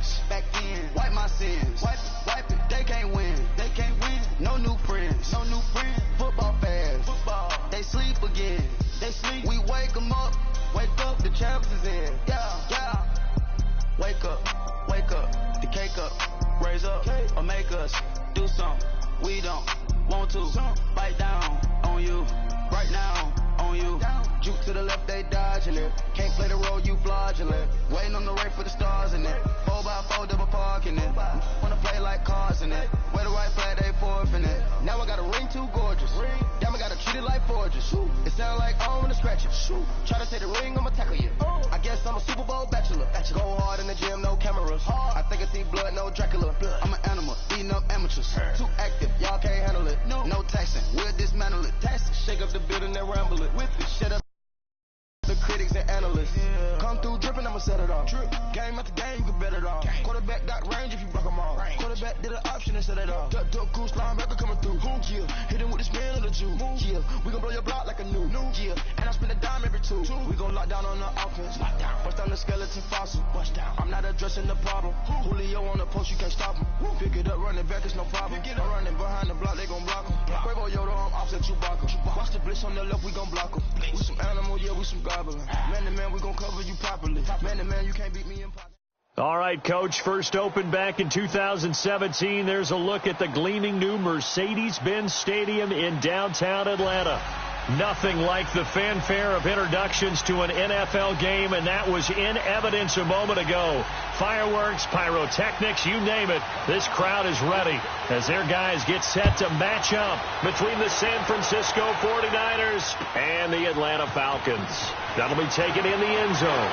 ends. Back in. Wipe my sins. Wipe it. They can't win. They can't win. No new friends. No new friends. Football fans. Football. They sleep again. They sleep. We wake them up. Wake up. The champs is in. Yeah. Wake up. Wake up. The cake up. Raise up. Or make us do something. We don't want to. Bite down on you. Right now. On you. Juke to the left, they dodging it. Can't play the role, you fraudulent. Waiting on the right for the stars in it. 4x4 double parking it. Wanna play like cars in it. Where the right flag, they forfeiting it. Now I got a ring too gorgeous. Damn, I gotta treat it like forges. It sound like I don't wanna scratch it. Try to say the ring, I'ma tackle you. I guess I'm a Super Bowl bachelor. Go hard in the gym, no cameras. I think I see blood, no Dracula. I'm an animal, eating up amateurs. Too active, y'all can't handle it. No taxing, we'll dismantle it. Shake up the building and ramble it. Whip it, shut up. The critics and analysts come through dripping, I'ma set it off. Game after game, you can bet it off. Quarterback got range if you block them off. Quarterback did an option and set it off. Duck goose linebacker coming through. Yeah, hit him with the spin of the Jew. Yeah, we gon' blow your block like a new. Yeah, and I spin a dime every two. We gon' lock down on the offense. Bust down the skeleton fossil. I'm not addressing the problem. Julio on the post, you can't stop him. Pick it up, running back, it's no problem. I'm running behind the block, they gon' block him. Quavo Yoda, I'm offset Chewbacca. Watch the blitz on the left, we gon' block him. We some animal, yeah, we some goblin. Man to man, we gon' cover you properly. Man to man, you can't beat me in pocket. All right, Coach, first opened back in 2017. There's a look at the gleaming new Mercedes-Benz Stadium in downtown Atlanta. Nothing like the fanfare of introductions to an NFL game, and that was in evidence a moment ago. Fireworks, pyrotechnics, you name it. This crowd is ready as their guys get set to match up between the San Francisco 49ers and the Atlanta Falcons. That'll be taken in the end zone.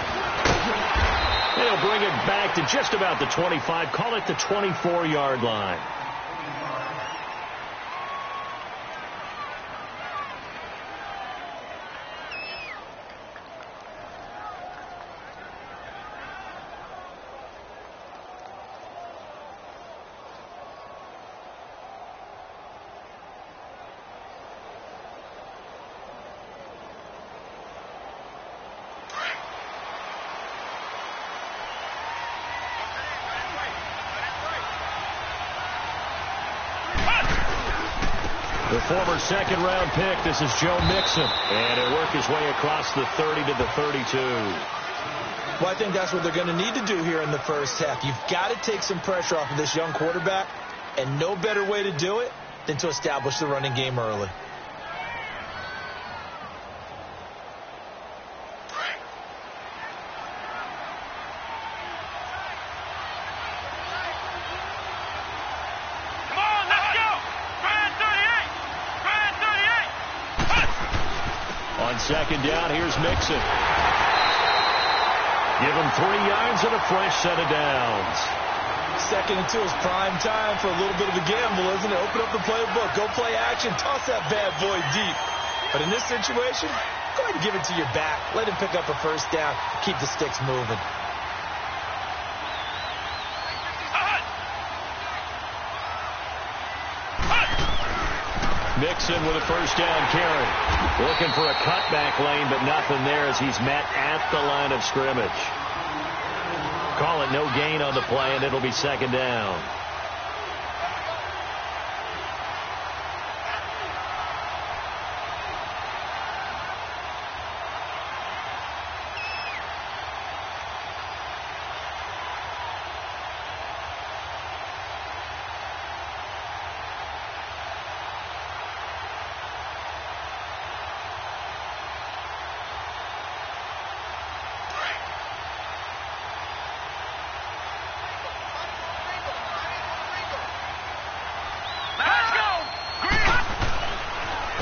They'll bring it back to just about the 25, call it the 24-yard line. The former second-round pick, this is Joe Mixon. And he'll work his way across the 30 to the 32. Well, I think that's what they're going to need to do here in the first half. You've got to take some pressure off of this young quarterback, and no better way to do it than to establish the running game early. Second down, here's Mixon. Give him 3 yards and a fresh set of downs. Second and 2 is prime time for a little bit of a gamble, isn't it? Open up the playbook, go play action, toss that bad boy deep. But in this situation, go ahead and give it to your back. Let him pick up a first down, keep the sticks moving. Mixon with a first down carry. Looking for a cutback lane, but nothing there as he's met at the line of scrimmage. Call it no gain on the play, and it'll be second down.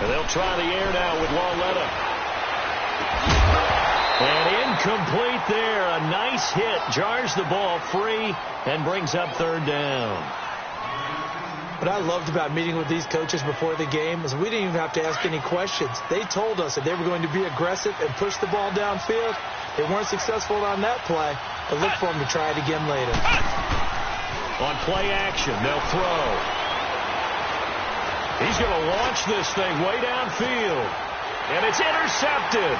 They'll try the air now with Lauletta. And incomplete there. A nice hit. Jars the ball free and brings up third down. What I loved about meeting with these coaches before the game is we didn't even have to ask any questions. They told us that they were going to be aggressive and push the ball downfield. They weren't successful on that play, but look for them to try it again later. On play action, they'll throw. He's going to launch this thing way downfield. And it's intercepted.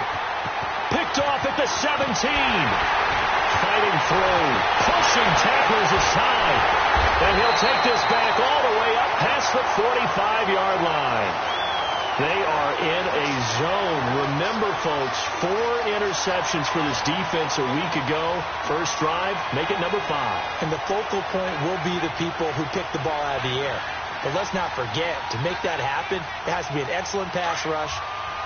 Picked off at the 17. Fighting through. Pushing tacklers They'll take this back all the way up past the 45-yard line. They are in a zone. Remember, folks, 4 interceptions for this defense a week ago. First drive, make it number 5. And the focal point will be the people who pick the ball out of the air. But let's not forget, to make that happen, it has to be an excellent pass rush,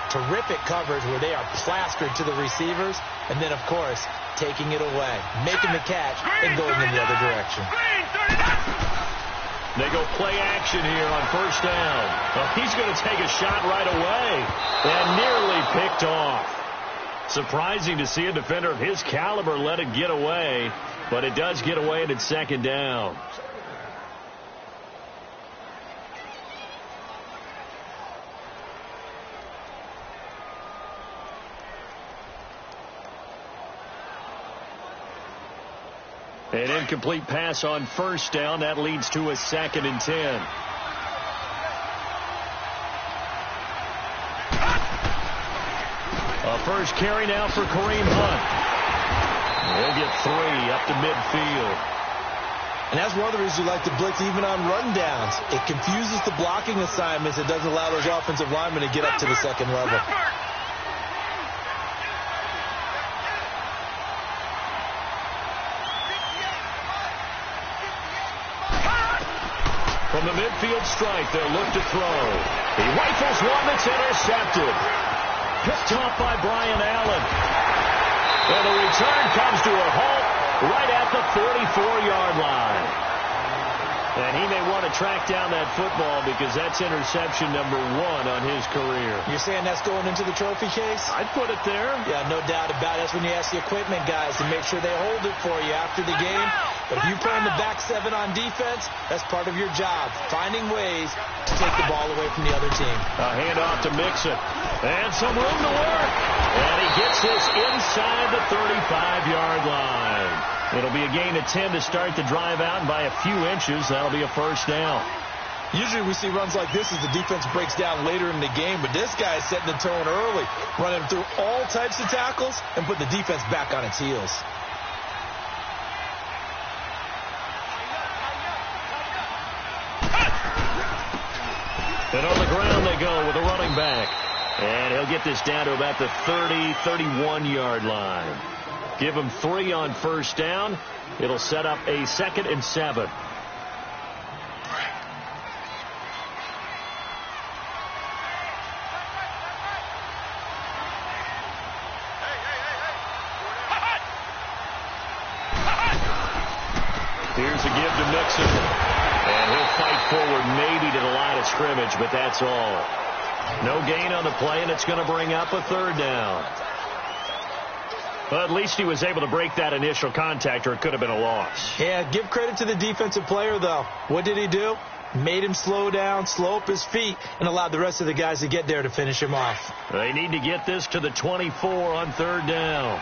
terrific coverage where they are plastered to the receivers, and then, of course, taking it away, making the catch, and going in the other direction. They go play action here on first down. Well, he's going to take a shot right away and nearly picked off. Surprising to see a defender of his caliber let it get away, but it does get away and it's second down. An incomplete pass on first down. That leads to a 2nd and 10. A first carry now for Kareem Hunt. He'll get 3 up to midfield. And that's one of the reasons you like to blitz even on rundowns. It confuses the blocking assignments. It doesn't allow those offensive linemen to get up to the second level. From the midfield strike, they'll look to throw. He rifles one that's intercepted. Picked off by Brian Allen. And the return comes to a halt right at the 44-yard line. And he may want to track down that football because that's interception number 1 on his career. You're saying that's going into the trophy case? I'd put it there. Yeah, no doubt about it. That's when you ask the equipment guys to make sure they hold it for you after the game. But if you play in the back 7 on defense, that's part of your job, finding ways to take the ball away from the other team. A handoff to Mixon. And some room to work. And he gets this inside the 35-yard line. It'll be a gain of 10 to start the drive out, and by a few inches, that'll be a first down. Usually we see runs like this as the defense breaks down later in the game, but this guy is setting the tone early, running through all types of tackles and put the defense back on its heels. And on the ground they go with a running back. And he'll get this down to about the 30, 31-yard line. Give him 3 on first down. It'll set up a 2nd and 7. Here's a give to Mixon. And he'll fight forward maybe to the line of scrimmage, but that's all. No gain on the play, and it's going to bring up a 3rd down. But at least he was able to break that initial contact, or it could have been a loss. Yeah, give credit to the defensive player, though. What did he do? Made him slow down, slow up his feet, and allowed the rest of the guys to get there to finish him off. They need to get this to the 24 on 3rd down.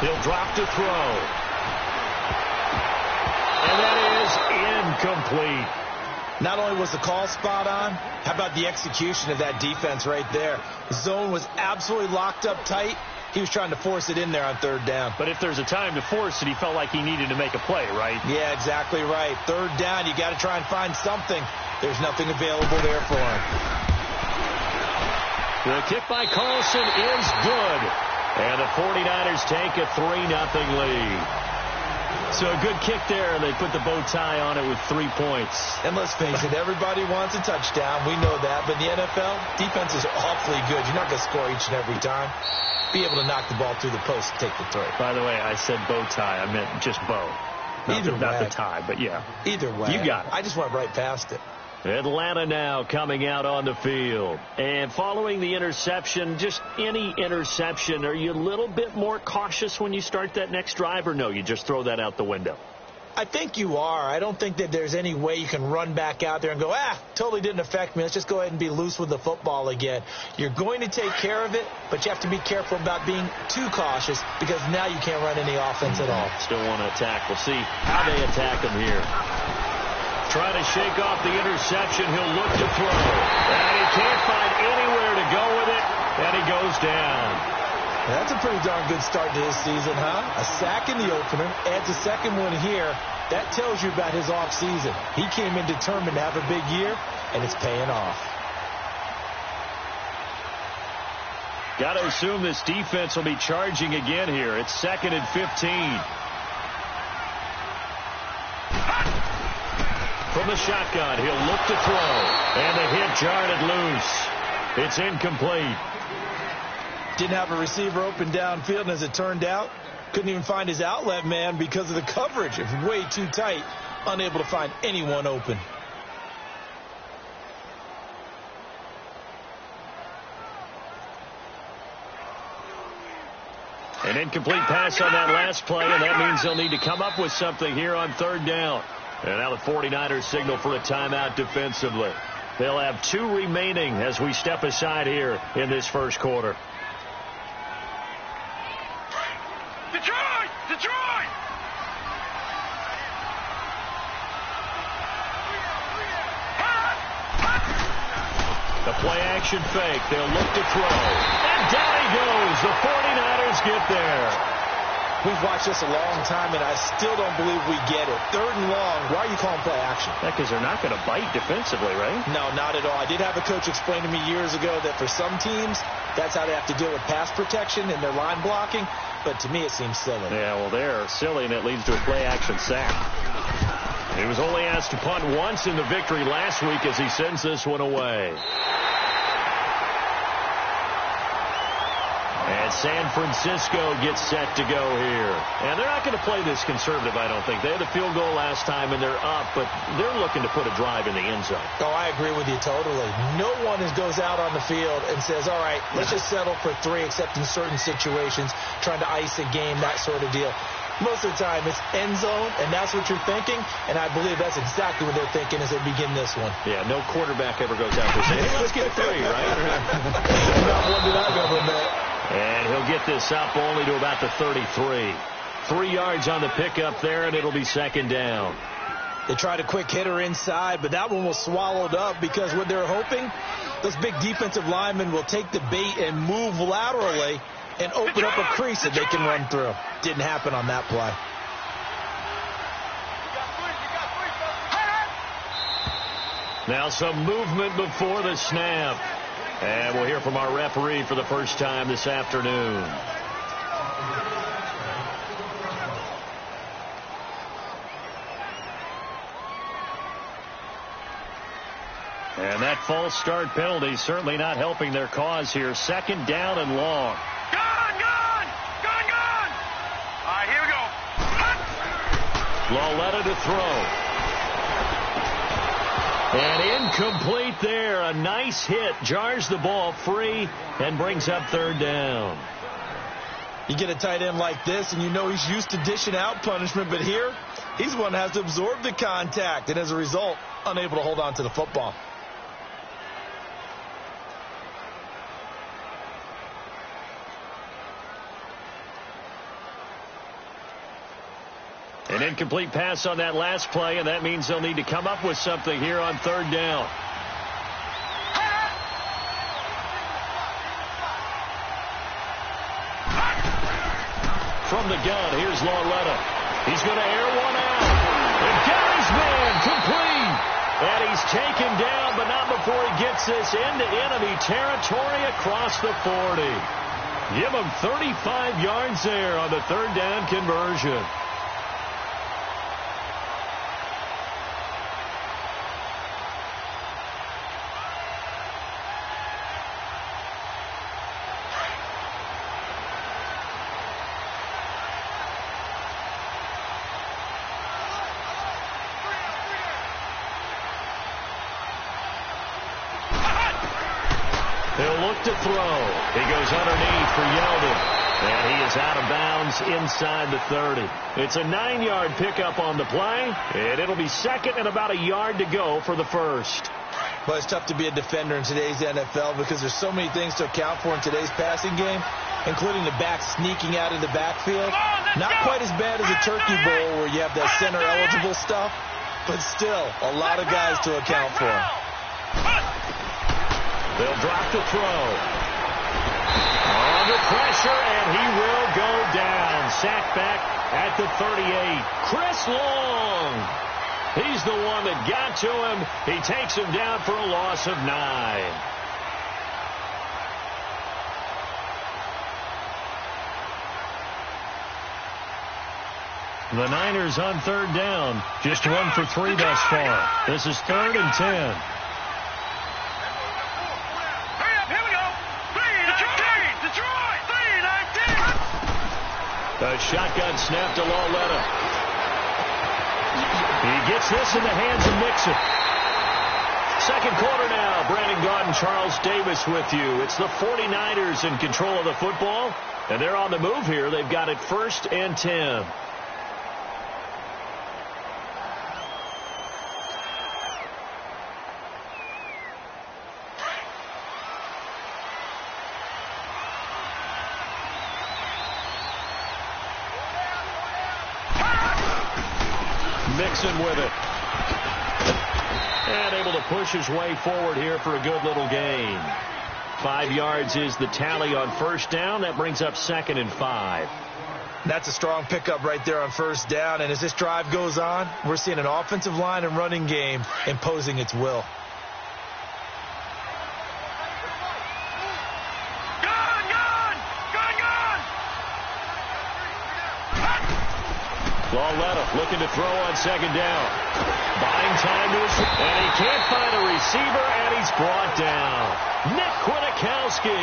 He'll drop to throw. And that is incomplete. Not only was the call spot on, how about the execution of that defense right there? The zone was absolutely locked up tight. He was trying to force it in there on 3rd down. But if there's a time to force it, he felt like he needed to make a play, right? Yeah, exactly right. 3rd down, you got to try and find something. There's nothing available there for him. The kick by Carlson is good. And the 49ers take a 3-0 lead. So a good kick there, and they put the bow tie on it with 3 points. And let's face it, everybody wants a touchdown. We know that. But in the NFL, defense is awfully good. You're not going to score each and every time. Be able to knock the ball through the post and take the throw. By the way, I said bow tie. I meant just bow. Not the tie, but yeah. Either way. You got it. I just went right past it. Atlanta now coming out on the field. And following the interception, just any interception, are you a little bit more cautious when you start that next drive, or no, you just throw that out the window? I think you are. I don't think that there's any way you can run back out there and go, totally didn't affect me. Let's just go ahead and be loose with the football again. You're going to take care of it, but you have to be careful about being too cautious because now you can't run any offense at all. Still want to attack. We'll see how they attack him here. Trying to shake off the interception. He'll look to throw. And he can't find anywhere to go goes down. That's a pretty darn good start to his season, huh? A sack in the opener, adds a second one here. That tells you about his offseason. He came in determined to have a big year, and it's paying off. Got to assume this defense will be charging again here. It's 2nd and 15. From the shotgun, he'll look to throw. And the hit jarred loose. It's incomplete. Didn't have a receiver open downfield, and as it turned out, couldn't even find his outlet man because of the coverage. It was way too tight, unable to find anyone open. An incomplete pass on that last play, and that means they'll need to come up with something here on 3rd down. And now the 49ers signal for a timeout defensively. They'll have 2 remaining as we step aside here in this first quarter. Detroit! Detroit! The play-action fake. They'll look to throw. And down he goes. The 49ers get there. We've watched this a long time, and I still don't believe we get it. 3rd and long. Why are you calling play action? Because they're not going to bite defensively, right? No, not at all. I did have a coach explain to me years ago that for some teams, that's how they have to deal with pass protection and their line blocking. But to me, it seems silly. Yeah, well, they're silly, and it leads to a play-action sack. He was only asked to punt once in the victory last week as he sends this one away. And San Francisco gets set to go here. And they're not going to play this conservative, I don't think. They had a field goal last time, and they're up, but they're looking to put a drive in the end zone. Oh, I agree with you totally. No one goes out on the field and says, all right, let's just settle for 3, except in certain situations, trying to ice a game, that sort of deal. Most of the time, it's end zone, and that's what you're thinking, and I believe that's exactly what they're thinking as they begin this one. Yeah, no quarterback ever goes out there saying, hey, let's get 3, right? Not one that I've ever met. And he'll get this up only to about the 33. 3 yards on the pickup there, and it'll be 2nd down. They tried a quick hitter inside, but that one was swallowed up because what they're hoping, those big defensive linemen will take the bait and move laterally and open up a crease that they can run through. Didn't happen on that play. Now some movement before the snap. And we'll hear from our referee for the first time this afternoon. And that false start penalty certainly not helping their cause here. 2nd down and long. Gone! All right, here we go. Lauletta to throw. And incomplete there. A nice hit. Jars the ball free and brings up 3rd down. You get a tight end like this, and you know he's used to dishing out punishment, but here, he's one that has to absorb the contact, and as a result, unable to hold on to the football. An incomplete pass on that last play, and that means they'll need to come up with something here on 3rd down. From the gun, here's Lauletta. He's going to air one out. And Gary's man complete. And he's taken down, but not before he gets this into enemy territory across the 40. Give him 35 yards there on the 3rd down conversion. He'll look to throw. He goes underneath for Yeldon. And he is out of bounds inside the 30. It's a 9-yard pickup on the play. And it'll be 2nd and about a yard to go for the first. But it's tough to be a defender in today's NFL because there's so many things to account for in today's passing game, including the back sneaking out of the backfield. Not quite as bad as a turkey bowl where you have that center-eligible stuff, but still a lot of guys to account for. They'll drop the throw. Under pressure, and he will go down. Sacked back at the 38. Chris Long. He's the one that got to him. He takes him down for a loss of 9. The Niners on third down. Just 1 for 3 thus far. This is 3rd and 10. A shotgun snap to Lauletta. He gets this in the hands of Mixon. Second quarter now. Brandon Gaudin, Charles Davis with you. It's the 49ers in control of the football, and they're on the move here. They've got it 1st and 10. Mixon with it. And able to push his way forward here for a good little gain. 5 yards is the tally on first down. That brings up 2nd and 5. That's a strong pickup right there on first down. And as this drive goes on, we're seeing an offensive line and running game imposing its will. Lauletta looking to throw on second down. Buying time to his... And he can't find a receiver, and he's brought down. Nick Kwiatkowski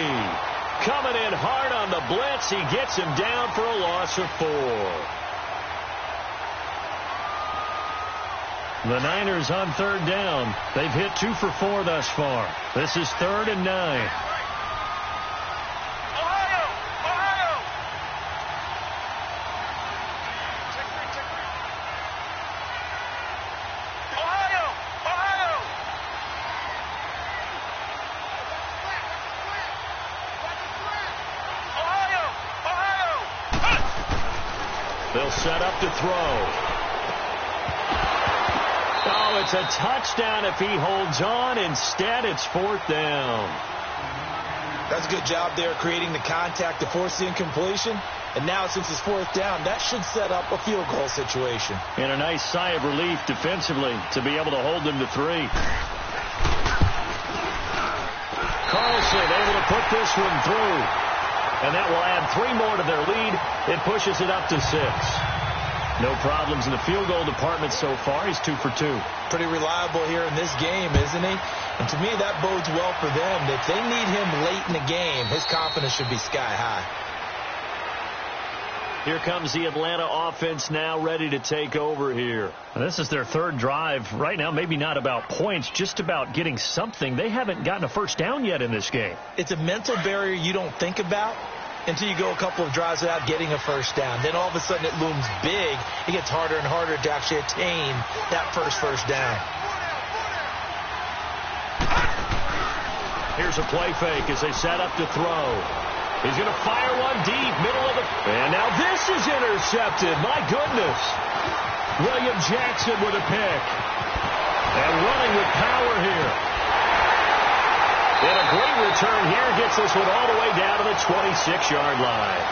coming in hard on the blitz. He gets him down for a loss of 4. The Niners on third down. They've hit 2 for 4 thus far. This is 3rd and 9. They'll set up to throw. Oh, it's a touchdown if he holds on. Instead, it's 4th down. That's a good job there creating the contact to force the incompletion. And now, since it's 4th down, that should set up a field goal situation. And a nice sigh of relief defensively to be able to hold them to 3. Carlson able to put this one through. And that will add 3 more to their lead. It pushes it up to 6. No problems in the field goal department so far. He's 2 for 2. Pretty reliable here in this game, isn't he? And to me, that bodes well for them. If they need him late in the game, his confidence should be sky high. Here comes the Atlanta offense now ready to take over here. This is their 3rd drive. Right now, maybe not about points, just about getting something. They haven't gotten a first down yet in this game. It's a mental barrier you don't think about until you go a couple of drives without getting a first down. Then all of a sudden it looms big. It gets harder and harder to actually attain that first down. Here's a play fake as they set up to throw. He's going to fire one deep, middle of the... And now this is intercepted. My goodness. William Jackson with a pick. And running with power here. And a great return here gets this one all the way down to the 26-yard line.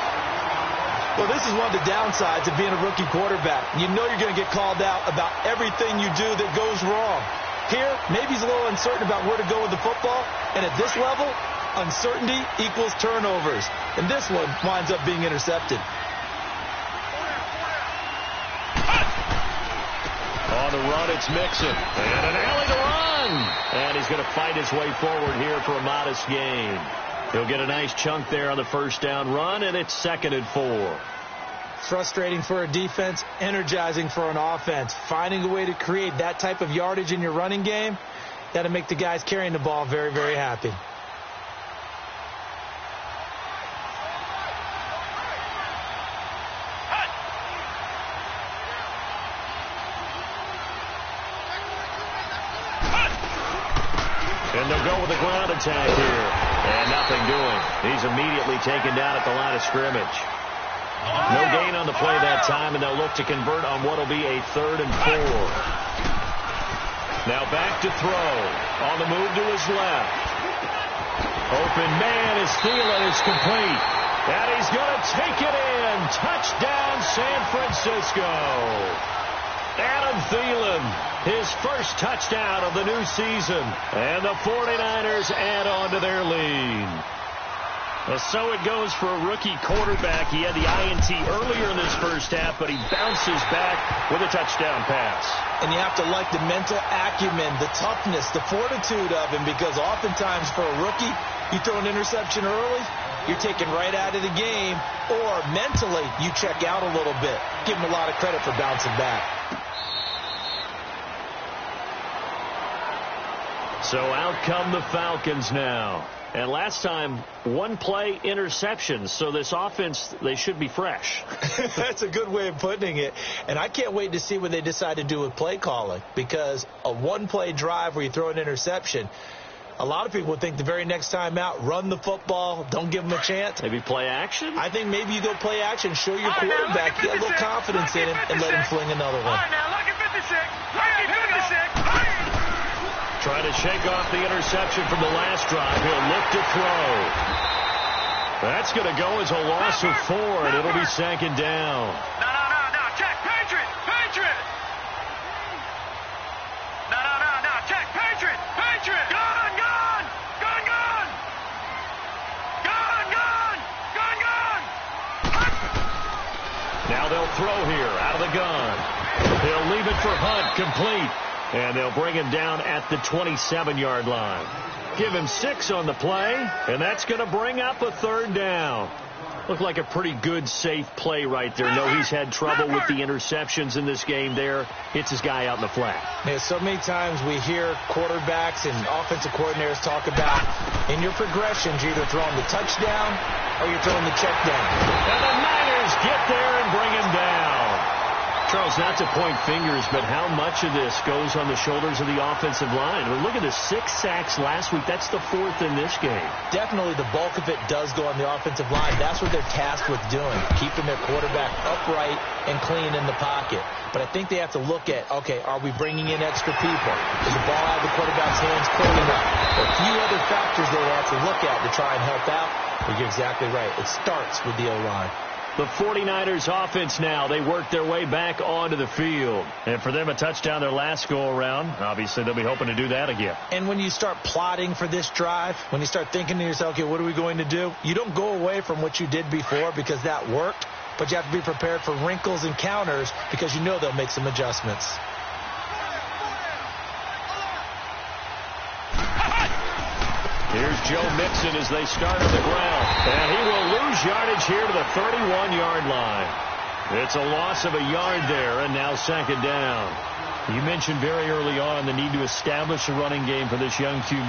Well, this is one of the downsides of being a rookie quarterback. You know you're going to get called out about everything you do that goes wrong. Here, maybe he's a little uncertain about where to go with the football. And at this level, uncertainty equals turnovers. And this one winds up being intercepted. On the run, it's Mixon. And an alley to run. And he's going to fight his way forward here for a modest gain. He'll get a nice chunk there on the first down run, and it's 2nd and 4. Frustrating for a defense, energizing for an offense. Finding a way to create that type of yardage in your running game, that'll make the guys carrying the ball very, very happy. And they'll go with a ground attack here. And nothing doing. He's immediately taken down at the line of scrimmage. No gain on the play that time, and they'll look to convert on what will be a 3rd and 4. Now back to throw. On the move to his left. Open man is Thielen. It's complete. And he's going to take it in. Touchdown, San Francisco. Adam Thielen, his first touchdown of the new season. And the 49ers add on to their lead. So it goes for a rookie quarterback. He had the INT earlier in this first half, but he bounces back with a touchdown pass. And you have to like the mental acumen, the toughness, the fortitude of him, because oftentimes for a rookie, you throw an interception early, you're taken right out of the game, or mentally you check out a little bit. Give him a lot of credit for bouncing back. So out come the Falcons now. And last time, one play interceptions. So this offense, they should be fresh. That's a good way of putting it. And I can't wait to see what they decide to do with play calling, because a one-play drive where you throw an interception, a lot of people would think the very next time out, run the football, don't give them a chance. Maybe play action? I think maybe you go play action, show your quarterback, get a little confidence in him, and let him fling another one. All right, now, look at 56. Look at 56. Trying to shake off the interception from the last drive. He'll look to throw. That's going to go as a loss of 4, and it'll be second down. No. Check. Patriot. No. Check. Patriot. Gone. Now they'll throw here out of the gun. He'll leave it for Hunt, complete. And they'll bring him down at the 27-yard line. Give him 6 on the play, and that's going to bring up a third down. Looked like a pretty good, safe play right there. No, he's had trouble with the interceptions in this game there. Hits his guy out in the flat. Yeah, so many times we hear quarterbacks and offensive coordinators talk about in your progressions, you're either throwing the touchdown or you're throwing the check down. And the Niners get there and bring him down. Charles, not to point fingers, but how much of this goes on the shoulders of the offensive line? I mean, look at the 6 sacks last week. That's the 4th in this game. Definitely the bulk of it does go on the offensive line. That's what they're tasked with doing, keeping their quarterback upright and clean in the pocket. But I think they have to look at, okay, are we bringing in extra people? Is the ball out of the quarterback's hands quick enough? There are a few other factors they have to look at to try and help out. But you're exactly right. It starts with the O-line. The 49ers offense now, they work their way back onto the field. And for them, a touchdown their last go-around. Obviously, they'll be hoping to do that again. And when you start plotting for this drive, when you start thinking to yourself, okay, what are we going to do? You don't go away from what you did before because that worked, but you have to be prepared for wrinkles and counters because you know they'll make some adjustments. Here's Joe Mixon as they start on the ground. And he will lose yardage here to the 31-yard line. It's a loss of a yard there, and now second down. You mentioned very early on the need to establish a running game for this young QB.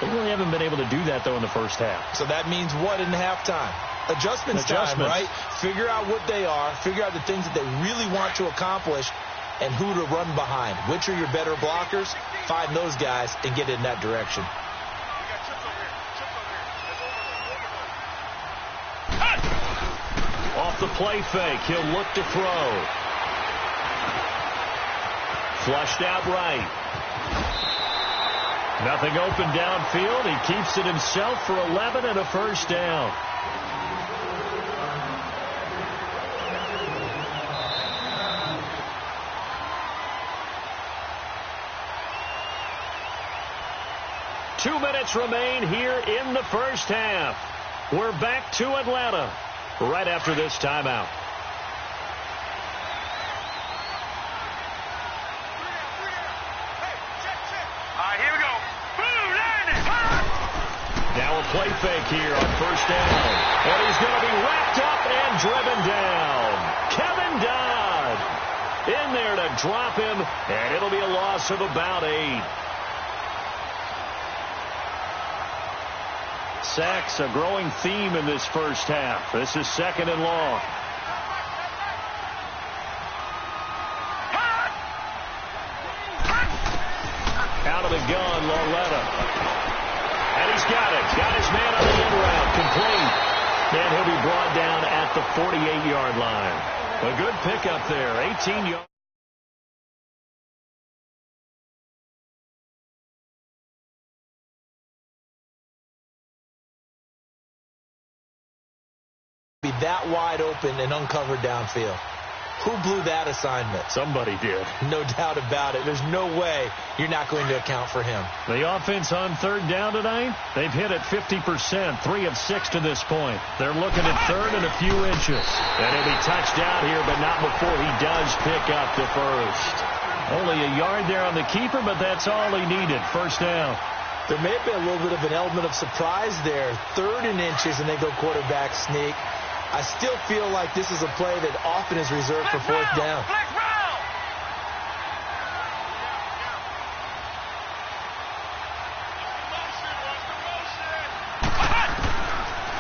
They really haven't been able to do that, though, in the first half. So that means what in halftime? Adjustments time, right? Figure out what they are. Figure out the things that they really want to accomplish and who to run behind. Which are your better blockers? Find those guys and get in that direction. Off the play fake, he'll look to throw. Flushed out right. Nothing open downfield. He keeps it himself for 11 and a first down. Two minutes remain here in the first half. We're back to Atlanta right after this timeout. All right, here we go. Boom, landing. Now a play fake here on first down. And he's going to be wrapped up and driven down. Kevin Dodd in there to drop him, and it'll be a loss of about 8. Sacks, a growing theme in this first half. This is second and long. Out of the gun, Loretta. And he's got it. Got his man on the end route. Complete. And he'll be brought down at the 48-yard line. A good pickup there. 18 yards. that wide open and uncovered downfield. Who blew that assignment? Somebody did. No doubt about it. There's no way you're not going to account for him. The offense on third down tonight, they've hit it 50%, 3 of 6 to this point. They're looking at third and a few inches. And he'll be touched out here, but not before he does pick up the first. Only a yard there on the keeper, but that's all he needed. First down. There may have been a little bit of an element of surprise there. Third and inches, and they go quarterback sneak. I still feel like this is a play that often is reserved for fourth down.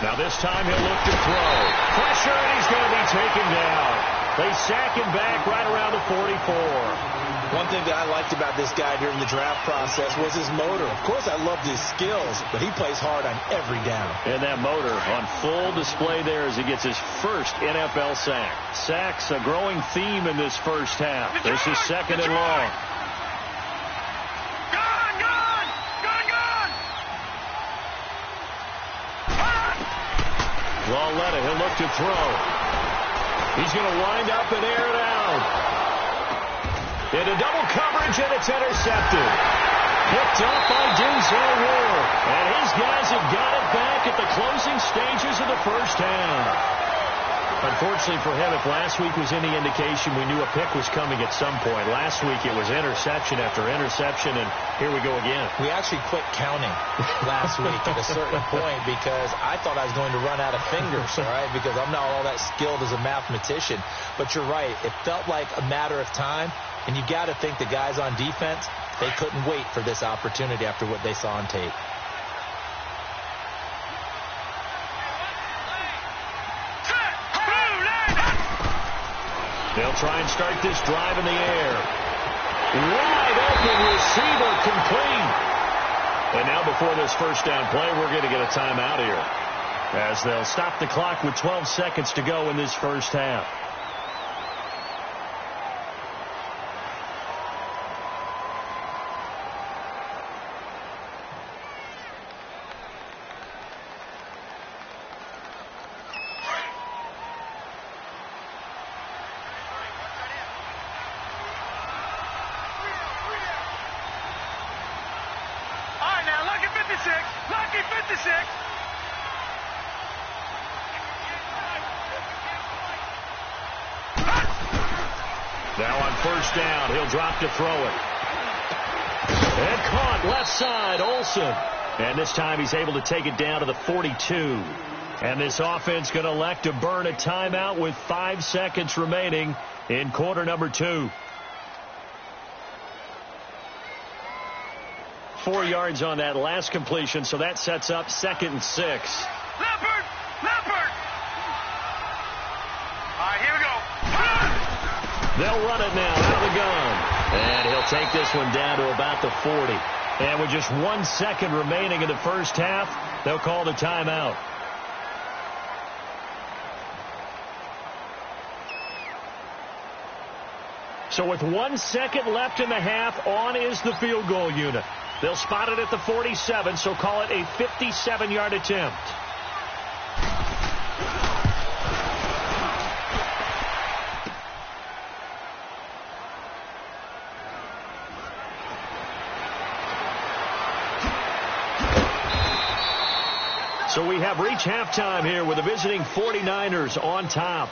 Now this time he'll look to throw. Pressure, and he's going to be taken down. They sack him back right around the 44. One thing that I liked about this guy during the draft process was his motor. Of course, I loved his skills, but he plays hard on every down. And that motor on full display there as he gets his first NFL sack. Sacks a growing theme in this first half. This is second and long. Lauletta, he'll look to throw. He's going to wind up and air it out. Into double coverage, and it's intercepted. Picked up by Denzel Ward. And his guys have got it back at the closing stages of the first half. Unfortunately for him, if last week was any indication, we knew a pick was coming at some point. Last week it was interception after interception, and here we go again. We actually quit counting last week at a certain point because I thought I was going to run out of fingers, all right, because I'm not all that skilled as a mathematician. But you're right. It felt like a matter of time, and you got to think the guys on defense, they couldn't wait for this opportunity after what they saw on tape. They'll try and start this drive in the air. Wide open receiver complete. And now before this first down play, we're going to get a timeout here, as they'll stop the clock with 12 seconds to go in this first half. Now on first down, he'll drop to throw it. And caught left side, Olsen. And this time he's able to take it down to the 42. And this offense going to elect to burn a timeout with 5 seconds remaining in quarter number 2. 4 yards on that last completion, so that sets up 2nd and 6. Leopard! Leopard! All right, here we go. They'll run it now out of the gun. And he'll take this one down to about the 40. And with just 1 second remaining in the first half, they'll call the timeout. So with 1 second left in the half, on is the field goal unit. They'll spot it at the 47, so call it a 57-yard attempt. So we have reached halftime here with the visiting 49ers on top.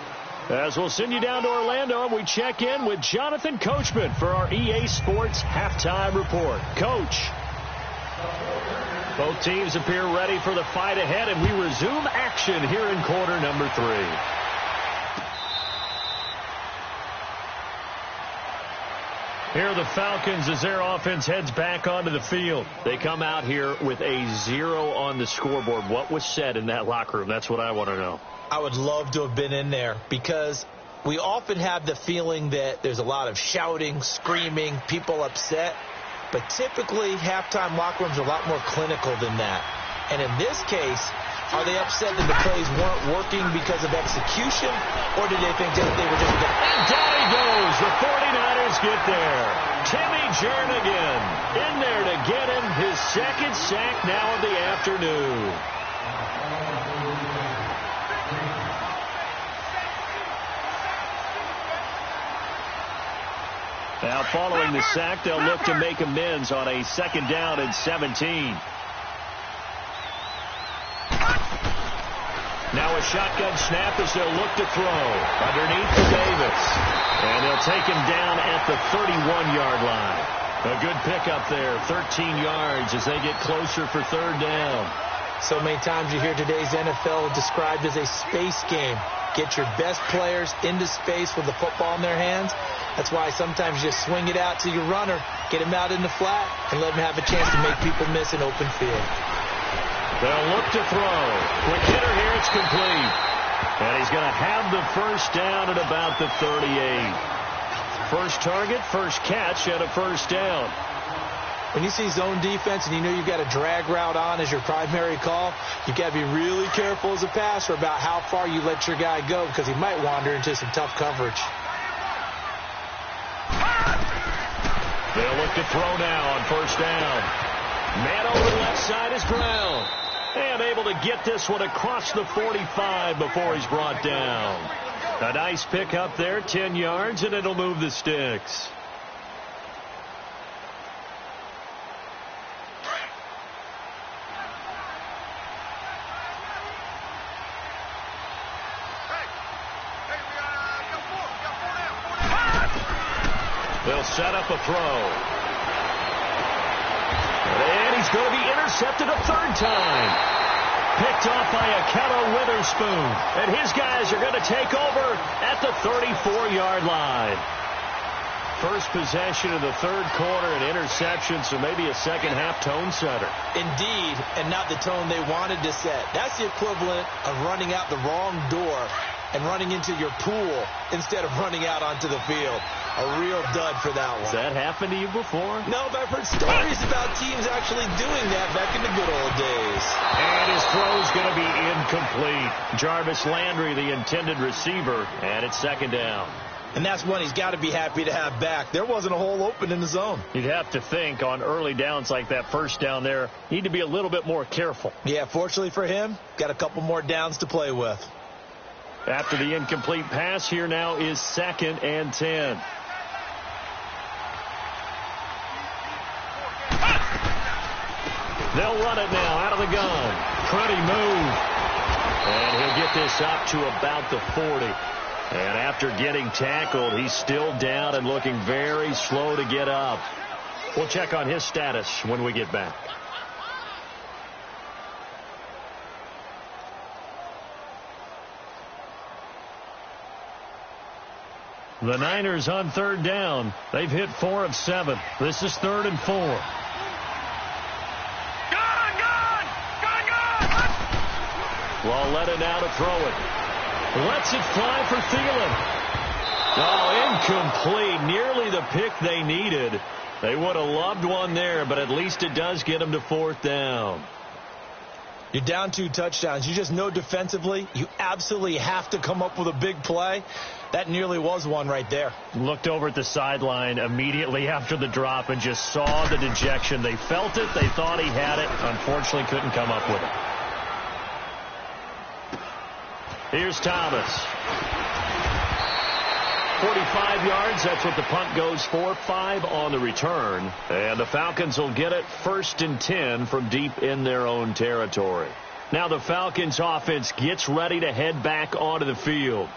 As we'll send you down to Orlando, and we check in with Jonathan Coachman for our EA Sports Halftime Report. Coach. Both teams appear ready for the fight ahead, and we resume action here in quarter number 3. Here are the Falcons as their offense heads back onto the field. They come out here with a 0 on the scoreboard. What was said in that locker room? That's what I want to know. I would love to have been in there because we often have the feeling that there's a lot of shouting, screaming, people upset. But typically, halftime locker rooms are a lot more clinical than that. And in this case, are they upset that the plays weren't working because of execution, or did they think that they were just... And down he goes. The 49ers get there. Timmy Jernigan in there to get him his 2nd sack now of the afternoon. Now following the sack, they'll look to make amends on a 2nd down and 17. Now a shotgun snap as they'll look to throw underneath to Davis. And they'll take him down at the 31-yard line. A good pickup there, 13 yards as they get closer for 3rd down. So many times you hear today's NFL described as a space game. Get your best players into space with the football in their hands. That's why sometimes you just swing it out to your runner, get him out in the flat, and let him have a chance to make people miss an open field. They'll look to throw. Quick hitter here, it's complete. And he's going to have the 1st down at about the 38. First target, first catch, and a 1st down. When you see zone defense and you know you've got a drag route on as your primary call, you've got to be really careful as a passer about how far you let your guy go because he might wander into some tough coverage. They'll look to throw now on 1st down. Man over the left side is Brown. And able to get this one across the 45 before he's brought down. A nice pick up there, 10 yards, and it'll move the sticks. They'll set up a throw. And he's going to be intercepted a 3rd time. Picked off by Akello Witherspoon. And his guys are going to take over at the 34-yard line. First possession of the 3rd quarter, an interception, so maybe a second-half tone setter. Indeed, and not the tone they wanted to set. That's the equivalent of running out the wrong door and running into your pool instead of running out onto the field. A real dud for that one. Has that happened to you before? No, but I've heard stories about teams actually doing that back in the good old days. And his throw's going to be incomplete. Jarvis Landry, the intended receiver, and it's 2nd down. And that's one he's got to be happy to have back. There wasn't a hole open in the zone. You'd have to think on early downs like that 1st down there, need to be a little bit more careful. Yeah, fortunately for him, got a couple more downs to play with. After the incomplete pass, here now is 2nd and 10. They'll run it now out of the gun. Pretty move. And he'll get this up to about the 40. And after getting tackled, he's still down and looking very slow to get up. We'll check on his status when we get back. The Niners on 3rd down. They've hit 4 of 7. This is 3rd and 4. Well, let it now to throw it. Lets it fly for Thielen. Oh, incomplete. Nearly the pick they needed. They would have loved one there, but at least it does get them to 4th down. You're down 2 touchdowns. You just know defensively you absolutely have to come up with a big play. That nearly was one right there. Looked over at the sideline immediately after the drop and just saw the dejection. They felt it. They thought he had it. Unfortunately, couldn't come up with it. Here's Thomas. 45 yards. That's what the punt goes for. 5 on the return. And the Falcons will get it 1st and 10 from deep in their own territory. Now the Falcons offense gets ready to head back onto the field.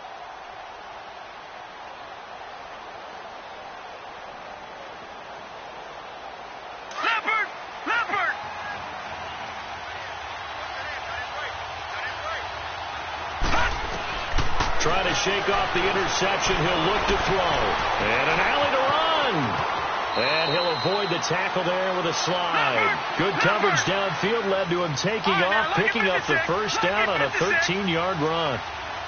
Trying to shake off the interception. He'll look to throw. And an alley to run. And he'll avoid the tackle there with a slide. Good coverage downfield led to him taking off, picking up the 1st down on a 13-yard run.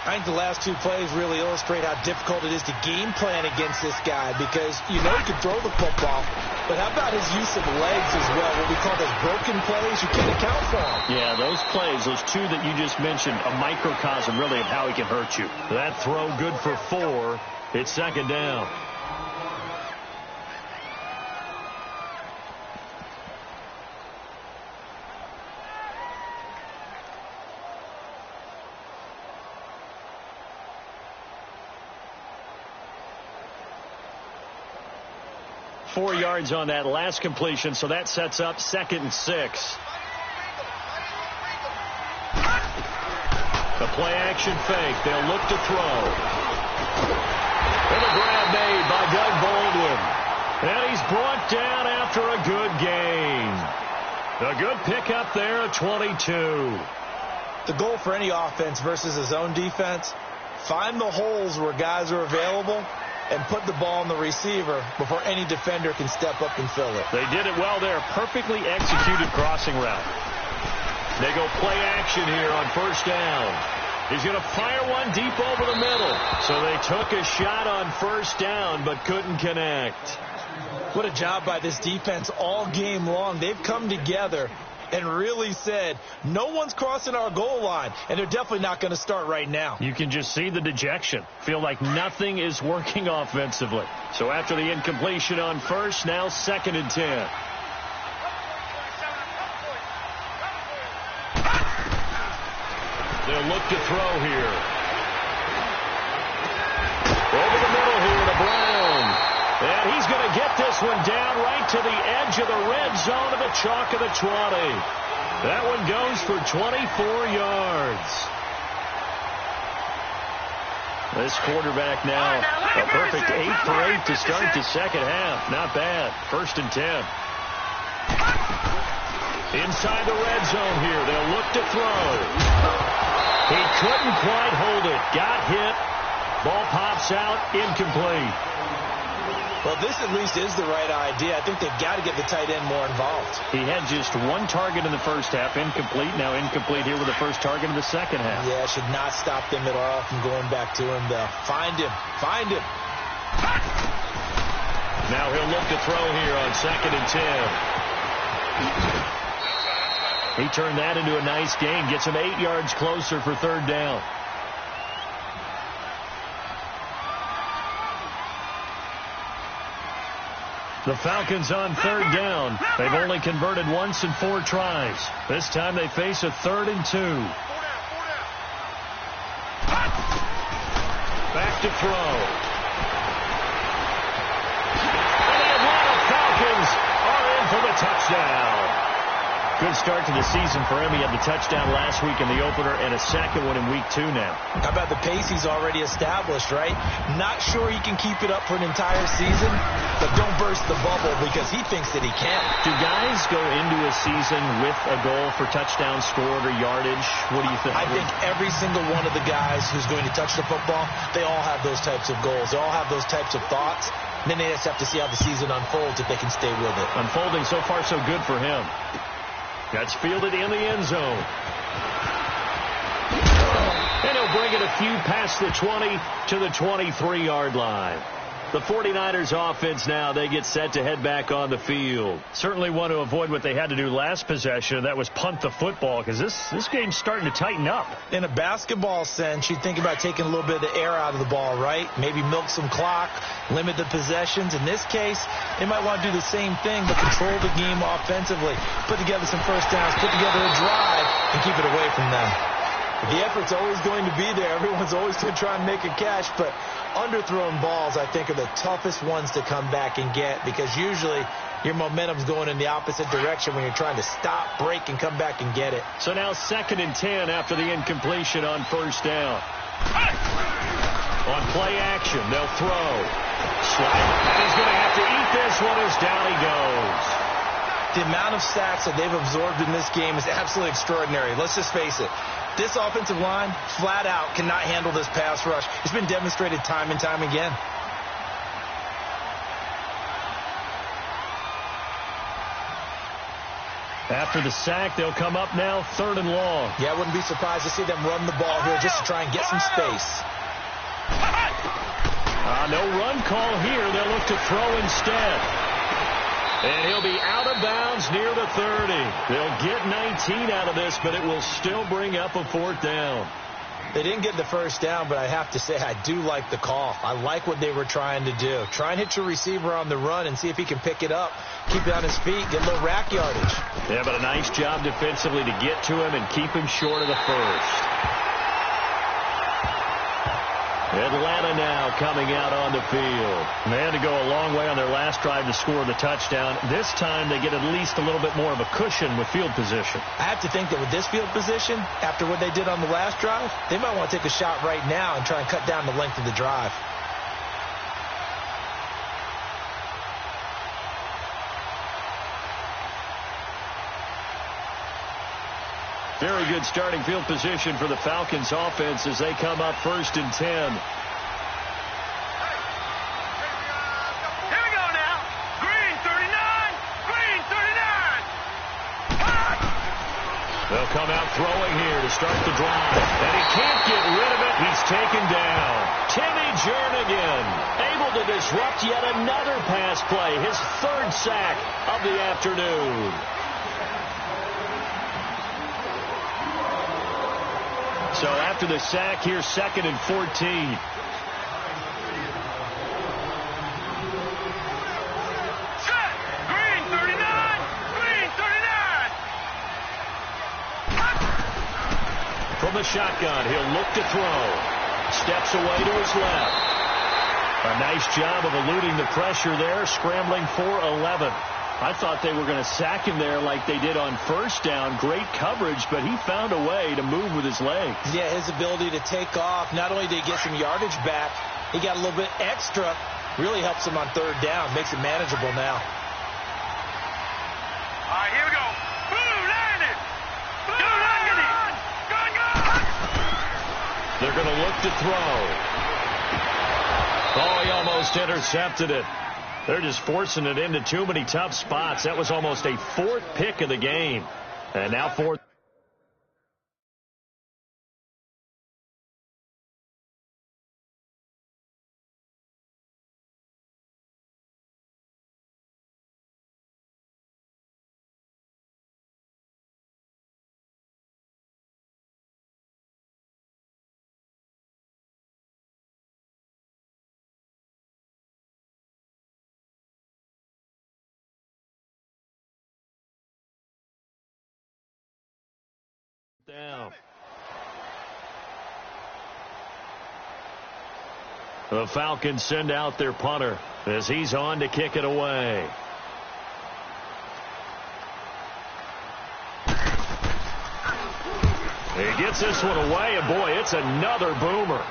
I think the last 2 plays really illustrate how difficult it is to game plan against this guy because you know he can throw the football, but how about his use of legs as well, what we call those broken plays? You can't account for them. Yeah, those plays, those 2 that you just mentioned, a microcosm really of how he can hurt you. That throw good for 4. It's 2nd down. 4 yards on that last completion, so that sets up 2nd and 6. The play-action fake. They'll look to throw. And a grab made by Doug Baldwin. And he's brought down after a good gain. A good pickup there at 22. The goal for any offense versus a zone defense, find the holes where guys are available and put the ball on the receiver before any defender can step up and fill it. They did it well there. Perfectly executed crossing route. They go play action here on 1st down. He's going to fire one deep over the middle. So they took a shot on 1st down but couldn't connect. What a job by this defense all game long. They've come together and really said, no one's crossing our goal line, and they're definitely not going to start right now. You can just see the dejection. Feel like nothing is working offensively. So after the incompletion on 1st, now 2nd and 10. They'll look to throw here. Over the middle here to Brown. And he's going to get this one down right to the edge of the red zone of the chalk of the 20. That one goes for 24 yards. This quarterback now a perfect 8 for 8 to start the second half. Not bad. 1st and 10. Inside the red zone here. They'll look to throw. He couldn't quite hold it. Got hit. Ball pops out. Incomplete. Well, this at least is the right idea. I think they've got to get the tight end more involved. He had just 1 target in the first half. Incomplete. Now incomplete here with the first target in the second half. Yeah, should not stop them at all from going back to him, though. Find him. Find him. Now he'll look to throw here on 2nd and 10. He turned that into a nice gain. Gets him 8 yards closer for 3rd down. The Falcons on 3rd down. They've only converted once in 4 tries. This time they face a 3rd and 2. Back to throw. And the Atlanta Falcons are in for the touchdown. Good start to the season for him. He had the touchdown last week in the opener and a second one in week 2 now. How about the pace he's already established, right? Not sure he can keep it up for an entire season, but don't burst the bubble because he thinks that he can. Do guys go into a season with a goal for touchdown scored or yardage? What do you think? I think every single one of the guys who's going to touch the football, they all have those types of goals. They all have those types of thoughts. And then they just have to see how the season unfolds if they can stay with it. Unfolding so far so good for him. That's fielded in the end zone. And he'll bring it a few past the 20 to the 23-yard line. The 49ers offense now, they get set to head back on the field. Certainly want to avoid what they had to do last possession. That was punt the football because this game's starting to tighten up. In a basketball sense, you think about taking a little bit of the air out of the ball, right? Maybe milk some clock, limit the possessions. In this case, they might want to do the same thing but control the game offensively. Put together some first downs, put together a drive, and keep it away from them. The effort's always going to be there. Everyone's always going to try and make a catch, but underthrown balls, I think, are the toughest ones to come back and get because usually your momentum's going in the opposite direction when you're trying to stop, break, and come back and get it. So now 2nd and 10 after the incompletion on 1st down. On play action, they'll throw. Slide, and he's going to have to eat this one as down he goes. The amount of sacks that they've absorbed in this game is absolutely extraordinary. Let's just face it. This offensive line, flat out, cannot handle this pass rush. It's been demonstrated time and time again. After the sack, they'll come up now 3rd and long. Yeah, I wouldn't be surprised to see them run the ball here just to try and get some space. No run call here. They'll look to throw instead. And he'll be out of bounds near the 30. They'll get 19 out of this, but it will still bring up a 4th down. They didn't get the first down, but I have to say I do like the call. I like what they were trying to do. Try and hit your receiver on the run and see if he can pick it up, keep it on his feet, get a little rack yardage. Yeah, but a nice job defensively to get to him and keep him short of the first. Atlanta now coming out on the field. They had to go a long way on their last drive to score the touchdown. This time they get at least a little bit more of a cushion with field position. I have to think that with this field position, after what they did on the last drive, they might want to take a shot right now and try and cut down the length of the drive. Very good starting field position for the Falcons offense as they come up 1st and 10. Here we go now. Green 39. Green 39. They'll come out throwing here to start the drive. And he can't get rid of it. He's taken down. Timmy Jernigan able to disrupt yet another pass play. His 3rd sack of the afternoon. So after the sack here, 2nd and 14. Set. Green 39. Green 39. From the shotgun, he'll look to throw. Steps away to his left. A nice job of eluding the pressure there, scrambling for 11. I thought they were going to sack him there like they did on 1st down. Great coverage, but he found a way to move with his legs. Yeah, his ability to take off, not only did he get some yardage back, he got a little bit extra. Really helps him on 3rd down, makes it manageable now. All right, here we go. Blue landed. Blue landed. They're going to look to throw. Oh, he almost intercepted it. They're just forcing it into too many tough spots. That was almost a 4th pick of the game. And now 4th. Down. The Falcons send out their punter as he's on to kick it away. He gets this one away, and boy, it's another boomer.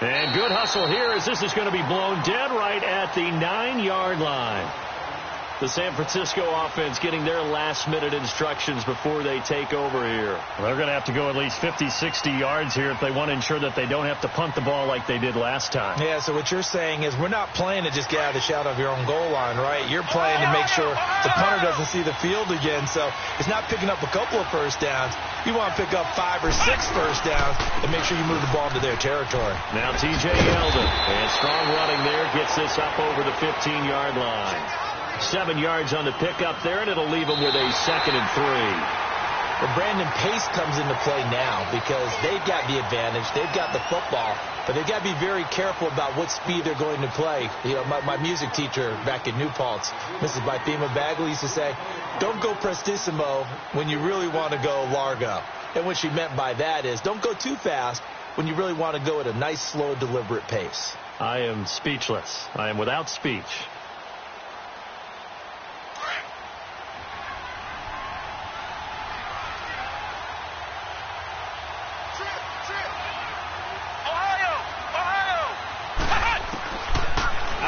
And good hustle here as this is going to be blown dead right at the 9-yard line. The San Francisco offense getting their last-minute instructions before they take over here. They're going to have to go at least 50, 60 yards here if they want to ensure that they don't have to punt the ball like they did last time. Yeah, so what you're saying is we're not playing to just get out of the shadow of your own goal line, right? You're playing to make sure the punter doesn't see the field again. So it's not picking up a couple of 1st downs. You want to pick up 5 or 6 1st downs and make sure you move the ball into their territory. Now T.J. Yeldon, and strong running there, gets this up over the 15-yard line. 7 yards on the pickup there, and it'll leave them with a 2nd and 3. Well, Brandon, pace comes into play now because they've got the advantage. They've got the football, but they've got to be very careful about what speed they're going to play. You know, my music teacher back in New Paltz, Mrs. Bythema Bagley, used to say, don't go prestissimo when you really want to go largo. And what she meant by that is don't go too fast when you really want to go at a nice, slow, deliberate pace. I am speechless. I am without speech.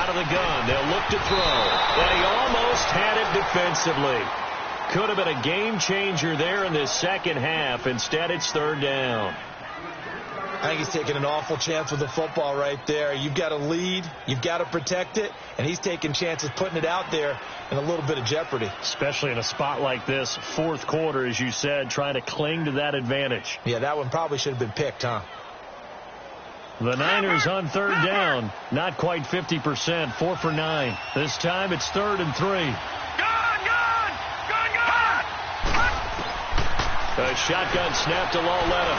The gun. They'll look to throw. And he almost had it defensively. Could have been a game changer there in this 2nd half. Instead, it's 3rd down. I think he's taking an awful chance with the football right there. You've got to lead. You've got to protect it. And he's taking chances putting it out there in a little bit of jeopardy. Especially in a spot like this, 4th quarter, as you said, trying to cling to that advantage. Yeah, that one probably should have been picked, huh? The Niners on 3rd down. Not quite 50%. 4 for 9. This time it's 3rd and 3. Gun! A shotgun snap to Lauletta.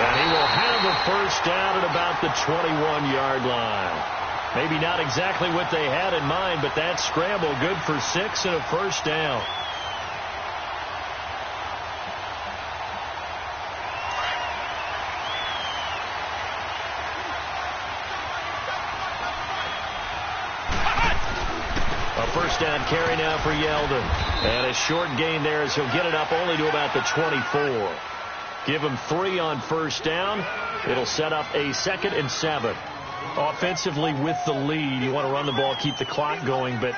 And he will have a 1st down at about the 21-yard line. Maybe not exactly what they had in mind, but that scramble good for 6 and a 1st down. carry now for Yeldon. And a short gain there as he'll get it up only to about the 24. Give him 3 on first down. It'll set up a 2nd and 7. Offensively with the lead, you want to run the ball, keep the clock going, but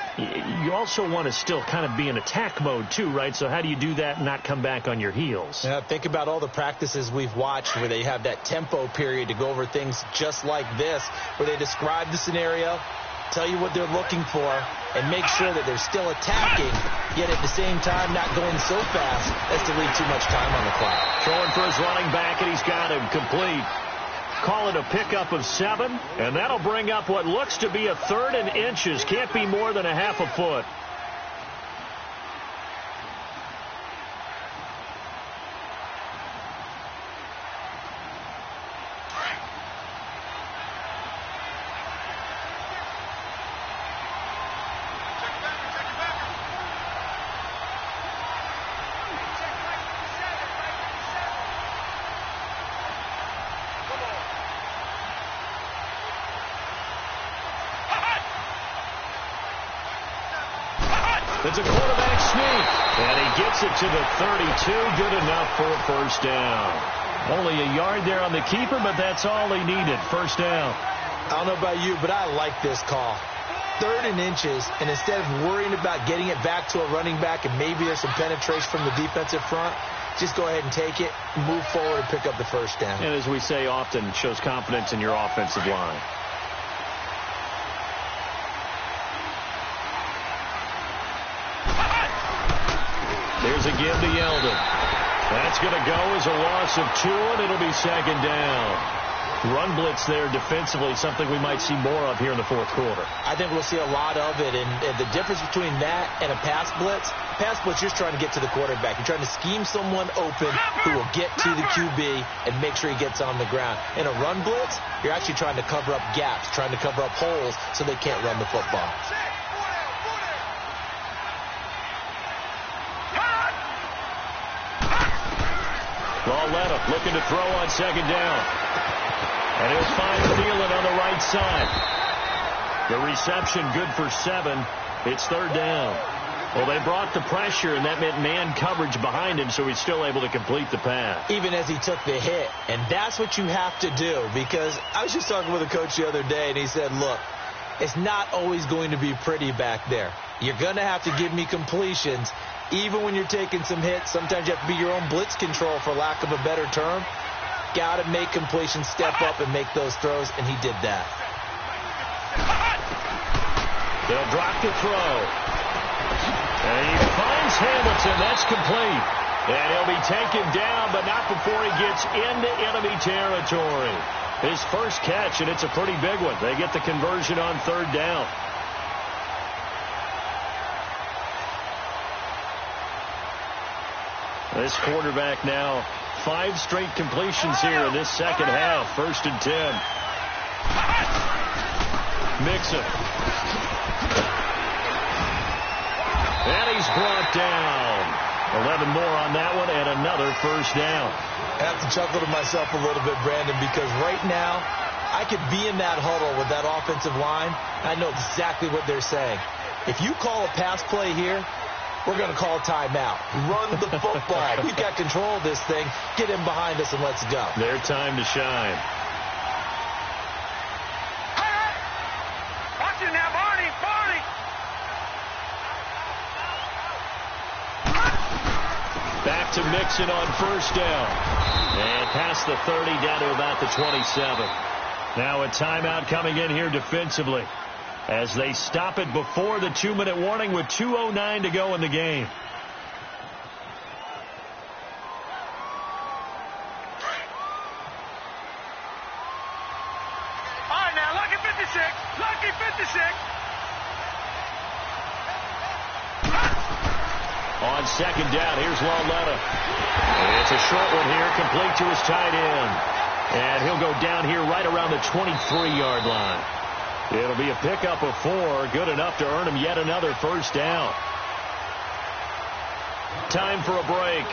you also want to still kind of be in attack mode too, right? So how do you do that and not come back on your heels? Yeah, think about all the practices we've watched where they have that tempo period to go over things just like this, where they describe the scenario, tell you what they're looking for, and make sure that they're still attacking, yet at the same time not going so fast as to leave too much time on the clock. Throwing for his running back, and he's got him complete. Call it a pickup of 7, and that'll bring up what looks to be a 3rd and inches. Can't be more than a half a foot. It's a quarterback sneak, and he gets it to the 32. Good enough for a first down. Only a yard there on the keeper, but that's all he needed. First down. I don't know about you, but I like this call. 3rd and inches, and instead of worrying about getting it back to a running back and maybe there's some penetration from the defensive front, just go ahead and take it, move forward, and pick up the first down. And as we say often, shows confidence in your offensive line. There's a give to Yeldon. That's going to go as a loss of 2, and it'll be 2nd down. Run blitz there defensively, something we might see more of here in the 4th quarter. I think we'll see a lot of it, and the difference between that and a pass blitz, you're just trying to get to the quarterback. You're trying to scheme someone open who will get to the QB and make sure he gets on the ground. In a run blitz, you're actually trying to cover up gaps, trying to cover up holes so they can't run the football. Lauletta looking to throw on 2nd down. And he'll find Thielen on the right side. The reception good for 7. It's 3rd down. Well, they brought the pressure, and that meant man coverage behind him, so he's still able to complete the pass. Even as he took the hit. And that's what you have to do, because I was just talking with a coach the other day, and he said, look, it's not always going to be pretty back there. You're going to have to give me completions. Even when you're taking some hits, sometimes you have to be your own blitz control, for lack of a better term. Got to make completions, step up, and make those throws, and he did that. They'll drop the throw. And he finds Hamilton. That's complete. And he'll be taken down, but not before he gets into enemy territory. His first catch, and it's a pretty big one. They get the conversion on 3rd down. This quarterback now 5 straight completions here in this 2nd half. 1st and 10. Mixon. And he's brought down. 11 more on that one, and another first down. I have to chuckle to myself a little bit, Brandon, because right now I could be in that huddle with that offensive line. I know exactly what they're saying. If you call a pass play here, we're going to call a timeout. Run the football. We've got control of this thing. Get in behind us and let's go. Their time to shine. Watch it now, Barney. Back to Mixon on first down. And past the 30 down to about the 27. Now a timeout coming in here defensively, as they stop it before the 2-minute warning with 2:09 to go in the game. All right, now, lucky 56. Lucky 56. On 2nd down, here's Lauletta. It's a short one here, complete to his tight end. And he'll go down here right around the 23-yard line. It'll be a pickup of 4, good enough to earn him yet another first down. Time for a break.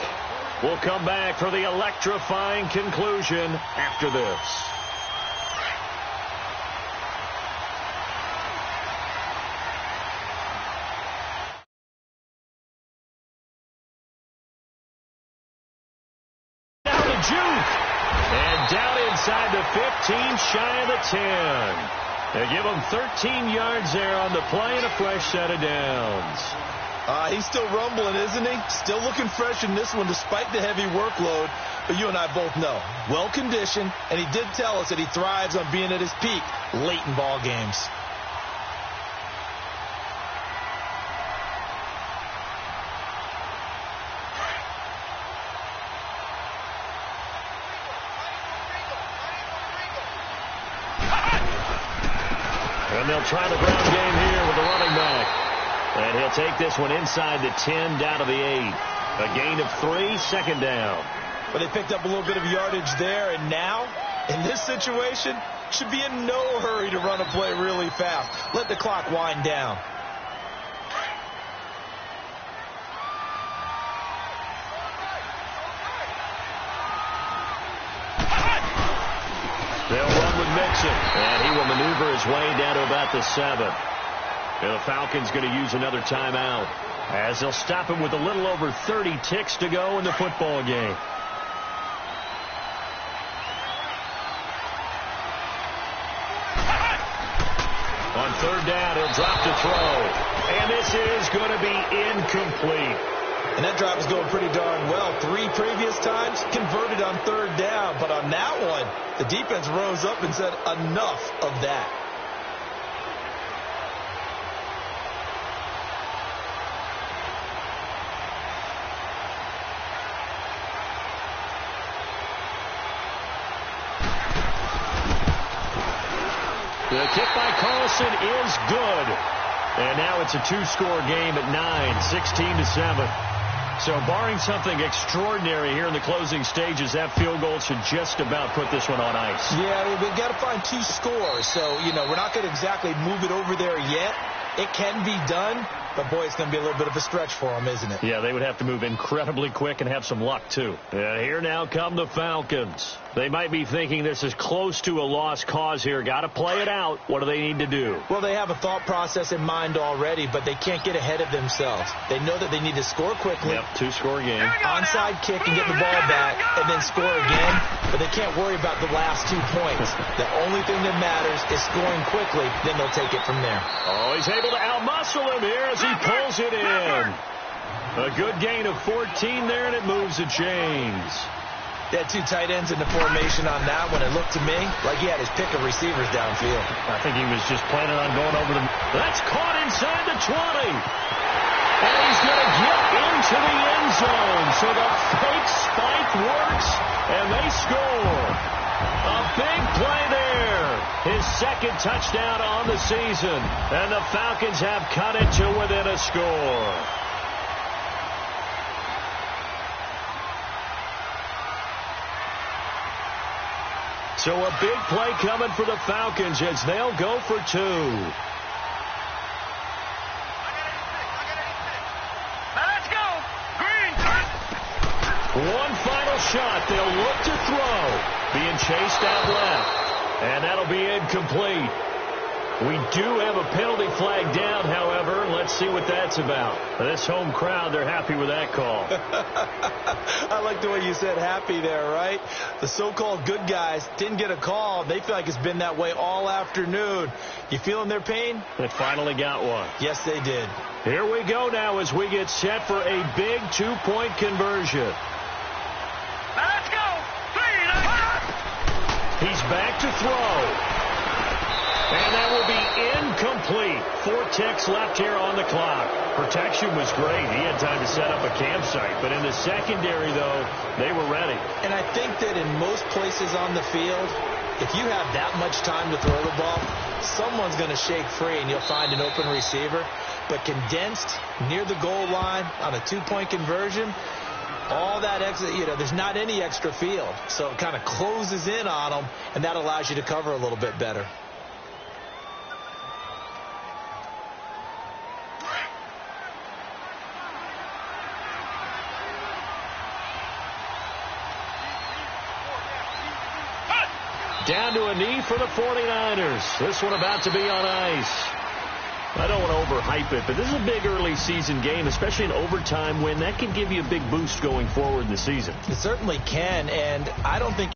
We'll come back for the electrifying conclusion after this. inside the 15, shy of the 10. They give him 13 yards there on the play and a fresh set of downs. He's still rumbling, isn't he? Still looking fresh in this one despite the heavy workload. But you and I both know, well-conditioned, and he did tell us that he thrives on being at his peak late in ball games. And they'll try the ground game here with the running back. And he'll take this one inside the 10, down to the 8. A gain of 3, second down. But they picked up a little bit of yardage there, and now, in this situation, should be in no hurry to run a play really fast. Let the clock wind down. They'll run with Mixon, and he will maneuver his way down to about the 7. And the Falcons going to use another timeout, as they'll stop him with a little over 30 ticks to go in the football game. On third down, he'll drop to throw. And this is going to be incomplete. And that drive is going pretty darn well. 3 previous times converted on third down. But on that one, the defense rose up and said, enough of that. The kick by Carlson is good. And now it's a 2-score game at 9, 16-7. So barring something extraordinary here in the closing stages, that field goal should just about put this one on ice. Yeah, we've got to find 2 scores. So, we're not going to exactly move it over there yet. It can be done, but, boy, it's going to be a little bit of a stretch for them, isn't it? Yeah, they would have to move incredibly quick and have some luck, too. And here now come the Falcons. They might be thinking this is close to a lost cause here. Got to play it out. What do they need to do? Well, they have a thought process in mind already, but they can't get ahead of themselves. They know that they need to score quickly. Yep, 2-score game. Onside kick and get the ball back, and then score again. But they can't worry about the last 2 points. The only thing that matters is scoring quickly. Then they'll take it from there. Oh, he's able to outmuscle him here as he pulls it in. A good gain of 14 there, and it moves the chains. They had 2 tight ends in the formation on that one. It looked to me like he had his pick of receivers downfield. I think he was just planning on going over them. That's caught inside the 20. And he's going to get into the end zone. So the fake spike works, and they score. A big play there. His second touchdown on the season. And the Falcons have cut it to within a score. So a big play coming for the Falcons as they'll go for 2. Let's go. Green. One final shot. They'll look to throw. Being chased out left. And that'll be incomplete. We do have a penalty flag down, however. Let's see what that's about. This home crowd, they're happy with that call. I like the way you said happy there, right? The so-called good guys didn't get a call. They feel like it's been that way all afternoon. You feeling their pain? They finally got one. Yes, they did. Here we go now as we get set for a big 2-point conversion. Let's go. 3. He's back to throw. And that will be incomplete. 4 ticks left here on the clock. Protection was great. He had time to set up a campsite. But in the secondary, though, they were ready. And I think that in most places on the field, if you have that much time to throw the ball, someone's going to shake free and you'll find an open receiver. But condensed near the goal line on a 2-point conversion, all that extra, there's not any extra field. So it kind of closes in on them, and that allows you to cover a little bit better. Down to a knee for the 49ers. This one about to be on ice. I don't want to overhype it, but this is a big early season game, especially an overtime win. That can give you a big boost going forward in the season. It certainly can, and I don't think